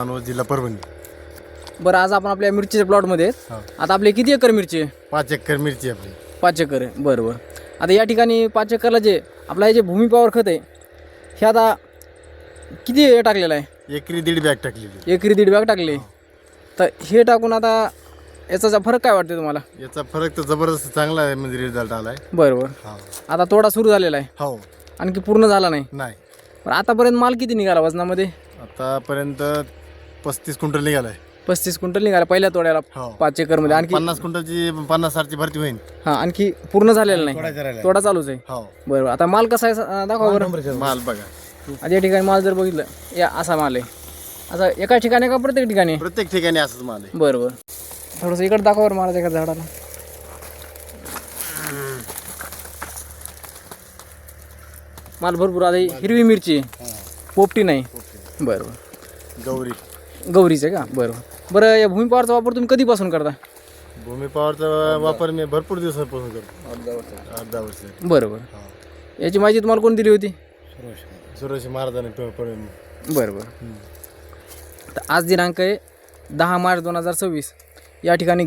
जिल्हा परभणी. बरं, आज आपण आपल्या मिरचीच्या प्लॉटमध्ये आहेत. आता आपले किती एकर मिरची आहे? 5 एकर मिरची आपली. 5 एकर आहे. बरं बरं. आता या ठिकाणी 5 एकरला जे आपलं हे जे भूमी पॉवर खत आहे हे आता किती टाकलेलं आहे? एकरी 1.5 बॅग टाकलेली. एकरी 1.5 बॅग टाकले. तर हे टाकून आता याचा फरक काय वाटते तुम्हाला? याचा फरक तर जबरदस्त चांगला आहे, म्हणजे रिझल्ट आलाय. बरं बरं. आता तोडा सुरू झालेला आहे, हो. आणखी पूर्ण झाला नाही. नाही, पण आतापर्यंत माल किती निघाला वजनामध्ये? आतापर्यंत 35 क्विंटल निघालाय. 35 क्विंटल निघाला पहिल्या तोड्याला. 5 एकरमध्ये आणखी 50 क्विंटलची 50-60ची भरती होईल. हां, आणखी पूर्ण झालेलं नाही, राहिलाय. तोडा चालूच आहे. हो. बरं, आता माल कसा आहे दाखवा बरं. माल बघा, आता या ठिकाणी माल जर बघितलं, या असा माल आहे. आता एका ठिकाणी का प्रत्येक ठिकाणी? प्रत्येक ठिकाणी असंच माल आहे. बरं बरं. थोडंसं इकडं दाखवा बरं मला एका झाडाला. माल भरपूर. आता हिरवी मिरची आहे, पोपटी नाही. बरं बरं. गौरीचं आहे का? बरं बरं. या भूमी पॉवरचा वापर तुम्ही कधीपासून करता? भूमी पॉवरचा वापर मी भरपूर दिवसापासून करतो. 8-10 वर्ष. बरं बरं. याची माहिती तुम्हाला कोण दिली होती? सुरेश महाराजांनी. बरं बरं. तर आज दिनांक आहे 10 मार्च 2026. या ठिकाणी